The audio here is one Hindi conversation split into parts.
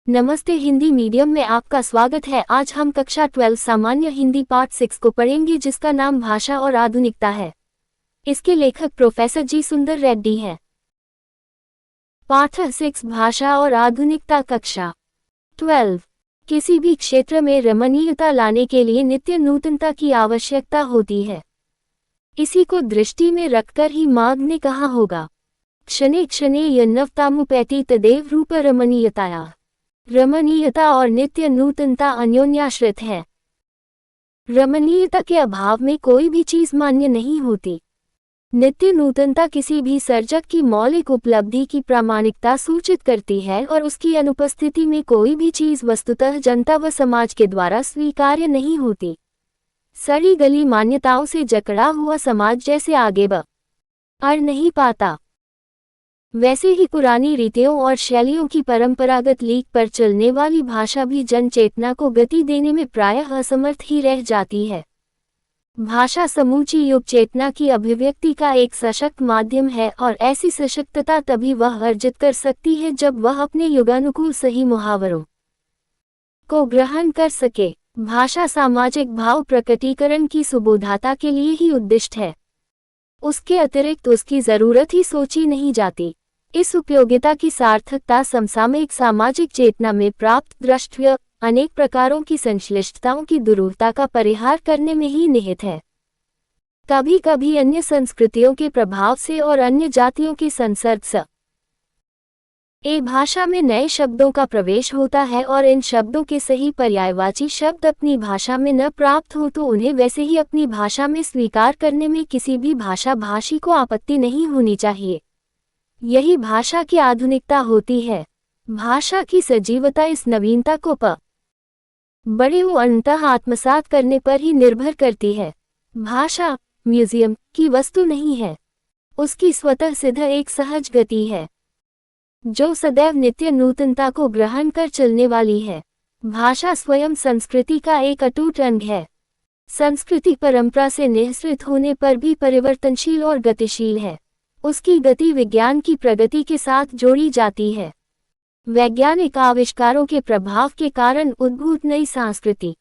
नमस्ते, हिंदी मीडियम में आपका स्वागत है। आज हम कक्षा 12 सामान्य हिंदी पार्ट 6 को पढ़ेंगे, जिसका नाम भाषा और आधुनिकता है। इसके लेखक प्रोफेसर जी सुंदर रेड्डी हैं। पाठ 6 भाषा और आधुनिकता। कक्षा 12। किसी भी क्षेत्र में रमणीयता लाने के लिए नित्य नूतनता की आवश्यकता होती है। इसी को दृष्टि में रखकर ही माघ ने कहा होगा, क्षणे क्षणे यन्नवतामुपैति तदेव रूप रमणीयताया। रमणीयता और नित्य नूतनता अन्योन्याश्रित है। रमणीयता के अभाव में कोई भी चीज मान्य नहीं होती। नित्य नूतनता किसी भी सर्जक की मौलिक उपलब्धि की प्रामाणिकता सूचित करती है और उसकी अनुपस्थिति में कोई भी चीज वस्तुतः जनता व समाज के द्वारा स्वीकार्य नहीं होती। सड़ी गली मान्यताओं से जकड़ा हुआ समाज जैसे आगे बढ़ नहीं पाता, वैसे ही पुरानी रीतियों और शैलियों की परंपरागत लीक पर चलने वाली भाषा भी जन चेतना को गति देने में प्रायः असमर्थ ही रह जाती है। भाषा समूची युग चेतना की अभिव्यक्ति का एक सशक्त माध्यम है और ऐसी सशक्तता तभी वह अर्जित कर सकती है जब वह अपने युगानुकूल सही मुहावरों को ग्रहण कर सके। भाषा सामाजिक भाव प्रकटीकरण की सुबोधता के लिए ही उद्दिष्ट है। उसके अतिरिक्त उसकी जरूरत ही सोची नहीं जाती। इस उपयोगिता की सार्थकता समसामयिक सामाजिक चेतना में प्राप्त दृष्टव्य अनेक प्रकारों की संश्लिष्टताओं की दुरूहता का परिहार करने में ही निहित है। कभी कभी अन्य संस्कृतियों के प्रभाव से और अन्य जातियों के संसर्ग से भाषा में नए शब्दों का प्रवेश होता है और इन शब्दों के सही पर्यायवाची शब्द अपनी भाषा में न प्राप्त हो तो उन्हें वैसे ही अपनी भाषा में स्वीकार करने में किसी भी भाषा भाषी को आपत्ति नहीं होनी चाहिए। यही भाषा की आधुनिकता होती है। भाषा की सजीवता इस नवीनता को बड़े अंततः आत्मसात करने पर ही निर्भर करती है। भाषा म्यूजियम की वस्तु नहीं है, उसकी स्वतः सिद्ध एक सहज गति है जो सदैव नित्य नूतनता को ग्रहण कर चलने वाली है। भाषा स्वयं संस्कृति का एक अटूट अंग है। संस्कृति परंपरा से निःसृत होने पर भी परिवर्तनशील और गतिशील है। उसकी गति विज्ञान की प्रगति के साथ जोड़ी जाती है। वैज्ञानिक आविष्कारों के प्रभाव के कारण उद्भूत नई संस्कृति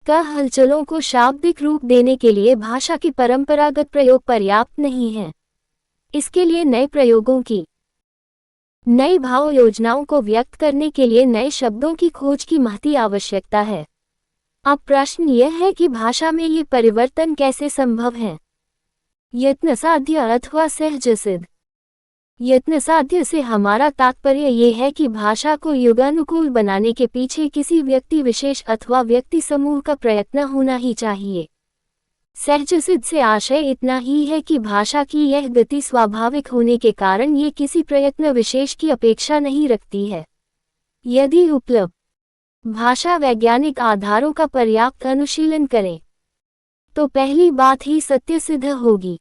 का हलचलों को शाब्दिक रूप देने के लिए भाषा के परंपरागत प्रयोग पर्याप्त नहीं है। इसके लिए नए प्रयोगों की, नई भाव योजनाओं को व्यक्त करने के लिए नए शब्दों की खोज की महती आवश्यकता है। अब प्रश्न यह है कि भाषा में ये परिवर्तन कैसे संभव है। यत्न साध्य अथवा सहज सिद्ध। यत्न साध्य से हमारा तात्पर्य ये है कि भाषा को युगानुकूल बनाने के पीछे किसी व्यक्ति विशेष अथवा व्यक्ति समूह का प्रयत्न होना ही चाहिए। सहज सिद्ध से आशय इतना ही है कि भाषा की यह गति स्वाभाविक होने के कारण ये किसी प्रयत्न विशेष की अपेक्षा नहीं रखती है। यदि उपलब्ध भाषा वैज्ञानिक आधारों का पर्याप्त अनुशीलन करे तो पहली बात ही सत्य सिद्ध होगी।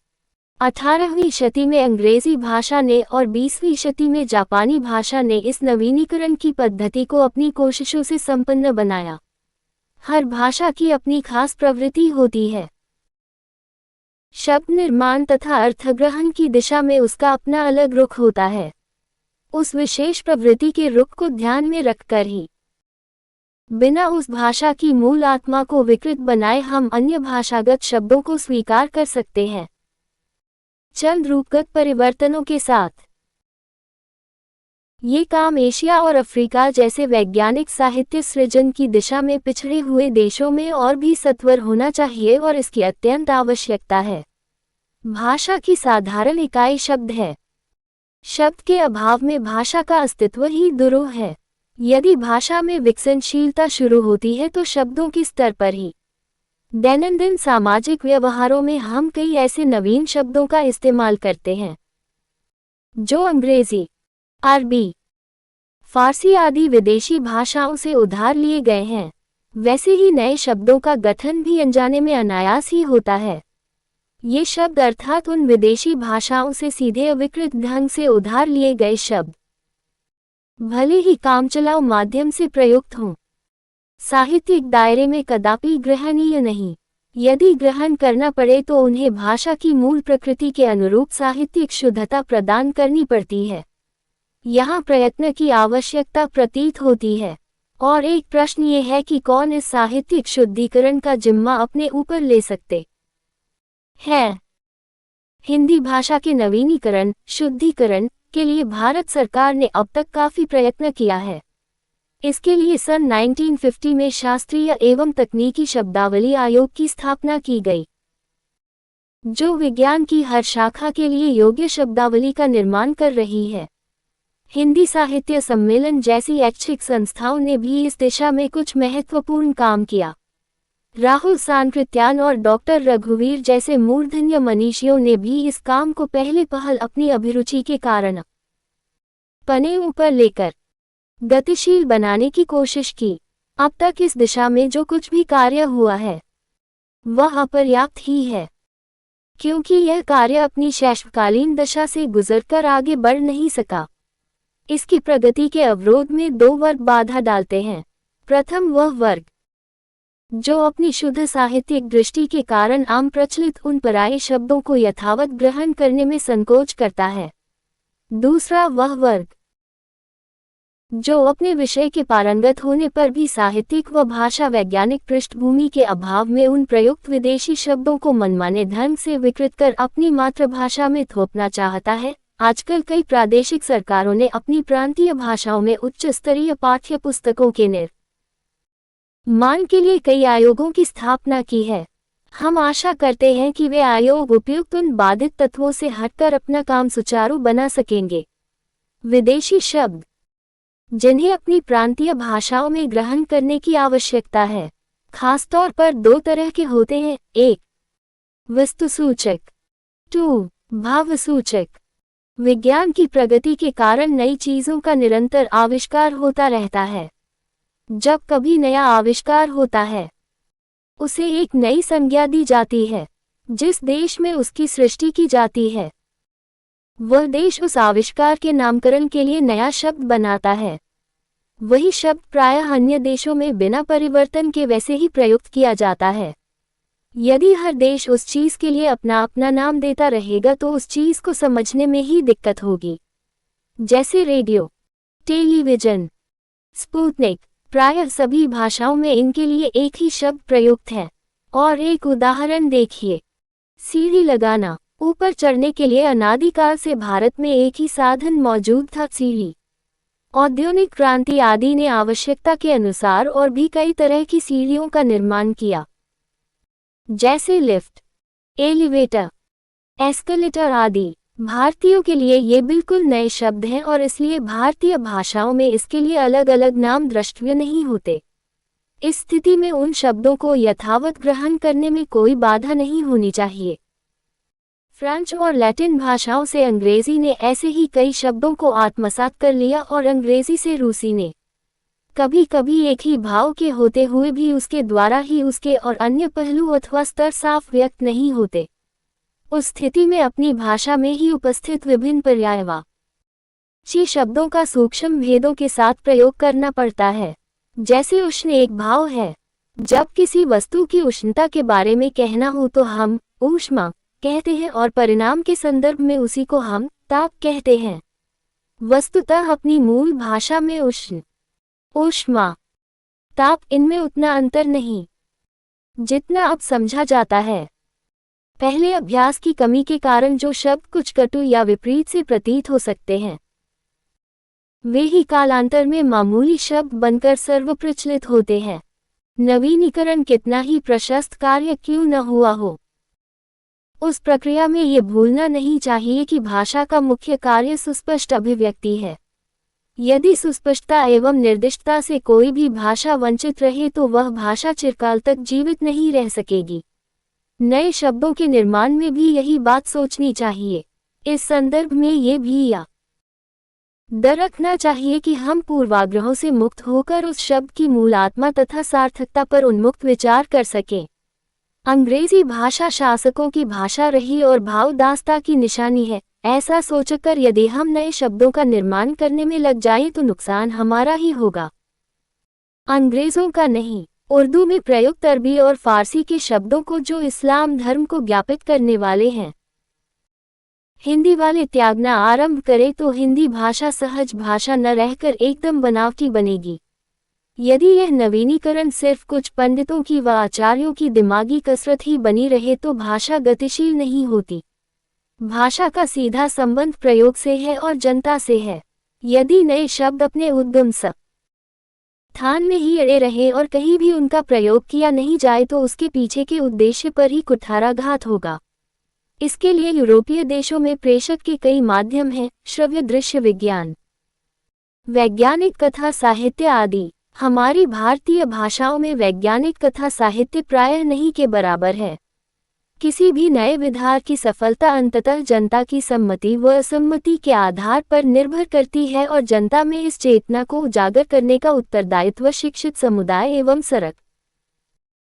18वीं शती में अंग्रेजी भाषा ने और 20वीं शती में जापानी भाषा ने इस नवीनीकरण की पद्धति को अपनी कोशिशों से संपन्न बनाया। हर भाषा की अपनी खास प्रवृत्ति होती है। शब्द निर्माण तथा अर्थग्रहण की दिशा में उसका अपना अलग रुख होता है। उस विशेष प्रवृत्ति के रुख को ध्यान में रखकर ही बिना उस भाषा की मूल आत्मा को विकृत बनाए हम अन्य भाषागत शब्दों को स्वीकार कर सकते हैं। चंद रूपगत परिवर्तनों के साथ ये काम एशिया और अफ्रीका जैसे वैज्ञानिक साहित्य सृजन की दिशा में पिछड़े हुए देशों में और भी सत्वर होना चाहिए और इसकी अत्यंत आवश्यकता है। भाषा की साधारण इकाई शब्द है। शब्द के अभाव में भाषा का अस्तित्व ही दुरूह है। यदि भाषा में विकसनशीलता शुरू होती है तो शब्दों के स्तर पर ही दैनंदिन सामाजिक व्यवहारों में हम कई ऐसे नवीन शब्दों का इस्तेमाल करते हैं जो अंग्रेजी, अरबी, फारसी आदि विदेशी भाषाओं से उधार लिए गए हैं। वैसे ही नए शब्दों का गठन भी अनजाने में अनायास ही होता है। ये शब्द अर्थात उन विदेशी भाषाओं से सीधे अविकृत ढंग से उधार लिए गए शब्द भले ही कामचलाऊ माध्यम से प्रयुक्त हों, साहित्यिक दायरे में कदापि ग्रहणीय नहीं। यदि ग्रहण करना पड़े तो उन्हें भाषा की मूल प्रकृति के अनुरूप साहित्यिक शुद्धता प्रदान करनी पड़ती है। यहाँ प्रयत्न की आवश्यकता प्रतीत होती है। और एक प्रश्न ये है कि कौन इस साहित्यिक शुद्धिकरण का जिम्मा अपने ऊपर ले सकते हैं। हिंदी भाषा के नवीनीकरण, शुद्धिकरण के लिए भारत सरकार ने अब तक काफी प्रयत्न किया है। इसके लिए सन 1950 में शास्त्रीय एवं तकनीकी शब्दावली आयोग की स्थापना की गई, जो विज्ञान की हर शाखा के लिए योग्य शब्दावली का निर्माण कर रही है। हिंदी साहित्य सम्मेलन जैसी ऐच्छिक संस्थाओं ने भी इस दिशा में कुछ महत्वपूर्ण काम किया। राहुल सांकृत्यान और डॉक्टर रघुवीर जैसे मूर्धन्य मनीषियों ने भी इस काम को पहले पहल अपनी अभिरुचि के कारण पने ऊपर लेकर गतिशील बनाने की कोशिश की। अब तक इस दिशा में जो कुछ भी कार्य हुआ है वह अपर्याप्त ही है, क्योंकि यह कार्य अपनी शैशवकालीन दशा से गुजरकर आगे बढ़ नहीं सका। इसकी प्रगति के अवरोध में दो वर्ग बाधा डालते हैं। प्रथम वह वर्ग जो अपनी शुद्ध साहित्यिक दृष्टि के कारण आम प्रचलित उन पराये शब्दों को यथावत ग्रहण करने में संकोच करता है। दूसरा वह वर्ग जो अपने विषय के पारंगत होने पर भी साहित्यिक व भाषा वैज्ञानिक पृष्ठभूमि के अभाव में उन प्रयुक्त विदेशी शब्दों को मनमाने ढंग से विकृत कर अपनी मातृभाषा में थोपना चाहता है। आजकल कई प्रादेशिक सरकारों ने अपनी प्रांतीय भाषाओं में उच्च स्तरीय पाठ्य पुस्तकों के निर्माण के लिए कई आयोगों की स्थापना की है। हम आशा करते हैं कि वे आयोग उपयुक्त उन बाधित तत्वों से हटकर अपना काम सुचारू बना सकेंगे। विदेशी शब्द जिन्हें अपनी प्रांतीय भाषाओं में ग्रहण करने की आवश्यकता है, खासतौर पर दो तरह के होते हैं। एक, वस्तुसूचक, 2, भावसूचक। विज्ञान की प्रगति के कारण नई चीजों का निरंतर आविष्कार होता रहता है। जब कभी नया आविष्कार होता है उसे एक नई संज्ञा दी जाती है। जिस देश में उसकी सृष्टि की जाती है वह देश उस आविष्कार के नामकरण के लिए नया शब्द बनाता है। वही शब्द प्रायः अन्य देशों में बिना परिवर्तन के वैसे ही प्रयुक्त किया जाता है। यदि हर देश उस चीज के लिए अपना अपना नाम देता रहेगा तो उस चीज को समझने में ही दिक्कत होगी। जैसे रेडियो, टेलीविजन, स्पुतनिक, प्रायः सभी भाषाओं में इनके लिए एक ही शब्द प्रयुक्त है। और एक उदाहरण देखिए, सीढ़ी लगाना। ऊपर चढ़ने के लिए अनादिकाल से भारत में एक ही साधन मौजूद था, सीढ़ी। औद्योगिक क्रांति आदि ने आवश्यकता के अनुसार और भी कई तरह की सीढ़ियों का निर्माण किया, जैसे लिफ्ट, एलिवेटर, एस्केलेटर आदि। भारतीयों के लिए ये बिल्कुल नए शब्द हैं और इसलिए भारतीय भाषाओं में इसके लिए अलग अलग नाम द्रष्टव्य नहीं होते। इस स्थिति में उन शब्दों को यथावत ग्रहण करने में कोई बाधा नहीं होनी चाहिए। फ्रेंच और लैटिन भाषाओं से अंग्रेजी ने ऐसे ही कई शब्दों को आत्मसात कर लिया और अंग्रेजी से रूसी ने कभी कभी एक ही भाव के होते हुए भी उसके द्वारा ही उसके और अन्य पहलू अथवा स्तर साफ व्यक्त नहीं होते। उस स्थिति में अपनी भाषा में ही उपस्थित विभिन्न पर्यायवाची शब्दों का सूक्ष्म भेदों के साथ प्रयोग करना पड़ता है। जैसे उष्ण एक भाव है। जब किसी वस्तु की उष्णता के बारे में कहना हो तो हम ऊष्मा कहते हैं और परिणाम के संदर्भ में उसी को हम ताप कहते हैं। वस्तुतः अपनी मूल भाषा में उष्ण, ऊष्मा, ताप, इनमें उतना अंतर नहीं जितना अब समझा जाता है। पहले अभ्यास की कमी के कारण जो शब्द कुछ कटु या विपरीत से प्रतीत हो सकते हैं वे ही कालांतर में मामूली शब्द बनकर सर्वप्रचलित होते हैं। नवीनीकरण कितना ही प्रशस्त कार्य क्यों न हुआ हो, उस प्रक्रिया में ये भूलना नहीं चाहिए कि भाषा का मुख्य कार्य सुस्पष्ट अभिव्यक्ति है। यदि सुस्पष्टता एवं निर्दिष्टता से कोई भी भाषा वंचित रहे तो वह भाषा चिरकाल तक जीवित नहीं रह सकेगी। नए शब्दों के निर्माण में भी यही बात सोचनी चाहिए। इस संदर्भ में ये भी याद रखना चाहिए कि हम पूर्वाग्रहों से मुक्त होकर उस शब्द की मूल आत्मा तथा सार्थकता पर उन्मुक्त विचार कर सकें। अंग्रेजी भाषा शासकों की भाषा रही और भावदासता की निशानी है। ऐसा सोचकर यदि हम नए शब्दों का निर्माण करने में लग जाएं तो नुकसान हमारा ही होगा, अंग्रेजों का नहीं। उर्दू में प्रयुक्त अरबी और फारसी के शब्दों को जो इस्लाम धर्म को ज्ञापित करने वाले हैं, हिंदी वाले त्यागना आरंभ करें तो हिंदी भाषा सहज भाषा न रहकर एकदम बनावटी बनेगी। यदि यह नवीनीकरण सिर्फ कुछ पंडितों की व आचार्यों की दिमागी कसरत ही बनी रहे तो भाषा गतिशील नहीं होती। भाषा का सीधा संबंध प्रयोग से है और जनता से है। यदि नए शब्द अपने उद्गम स्थान में ही अड़े रहे और कहीं भी उनका प्रयोग किया नहीं जाए तो उसके पीछे के उद्देश्य पर ही कुठाराघात होगा। इसके लिए यूरोपीय देशों में प्रेषक के कई माध्यम हैं, श्रव्य दृश्य विज्ञान, वैज्ञानिक कथा साहित्य आदि। हमारी भारतीय भाषाओं में वैज्ञानिक कथा साहित्य प्रायः नहीं के बराबर है। किसी भी नए विधार की सफलता अंततः जनता की सम्मति व असम्मति के आधार पर निर्भर करती है और जनता में इस चेतना को उजागर करने का उत्तरदायित्व शिक्षित समुदाय एवं सरक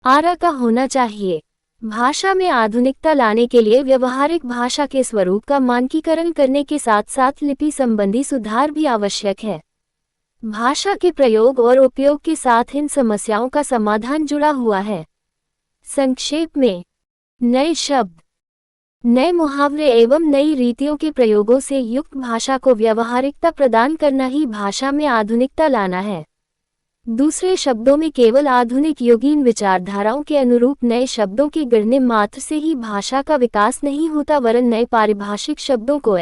आरा का होना चाहिए। भाषा में आधुनिकता लाने के लिए व्यवहारिक भाषा के स्वरूप का मानकीकरण करने के साथ साथ लिपि संबंधी सुधार भी आवश्यक है। भाषा के प्रयोग और उपयोग के साथ इन समस्याओं का समाधान जुड़ा हुआ है। संक्षेप में, नए शब्द, नए मुहावरे एवं नई रीतियों के प्रयोगों से युक्त भाषा को व्यवहारिकता प्रदान करना ही भाषा में आधुनिकता लाना है। दूसरे शब्दों में केवल आधुनिक योगीन विचारधाराओं के अनुरूप नए शब्दों के गढ़ने मात्र से ही भाषा का विकास नहीं होता वरन नए पारिभाषिक शब्दों को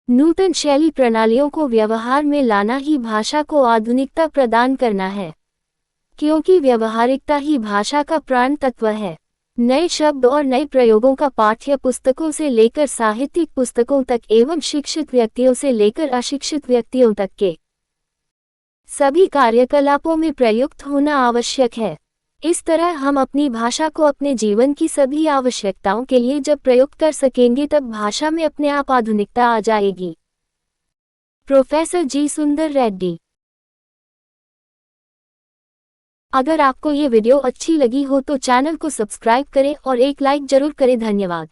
नूतन शैली प्रणालियों को व्यवहार में लाना ही भाषा को आधुनिकता प्रदान करना है, क्योंकि व्यवहारिकता ही भाषा का प्राण तत्व है। नए शब्द और नए प्रयोगों का पाठ्य पुस्तकों से लेकर साहित्यिक पुस्तकों तक एवं शिक्षित व्यक्तियों से लेकर अशिक्षित व्यक्तियों तक के सभी कार्यकलापों में प्रयुक्त होना आवश्यक है। इस तरह हम अपनी भाषा को अपने जीवन की सभी आवश्यकताओं के लिए जब प्रयुक्त कर सकेंगे तब भाषा में अपने आप आधुनिकता आ जाएगी। प्रोफेसर जी सुंदर रेड्डी। अगर आपको ये वीडियो अच्छी लगी हो तो चैनल को सब्सक्राइब करें और एक लाइक जरूर करें। धन्यवाद।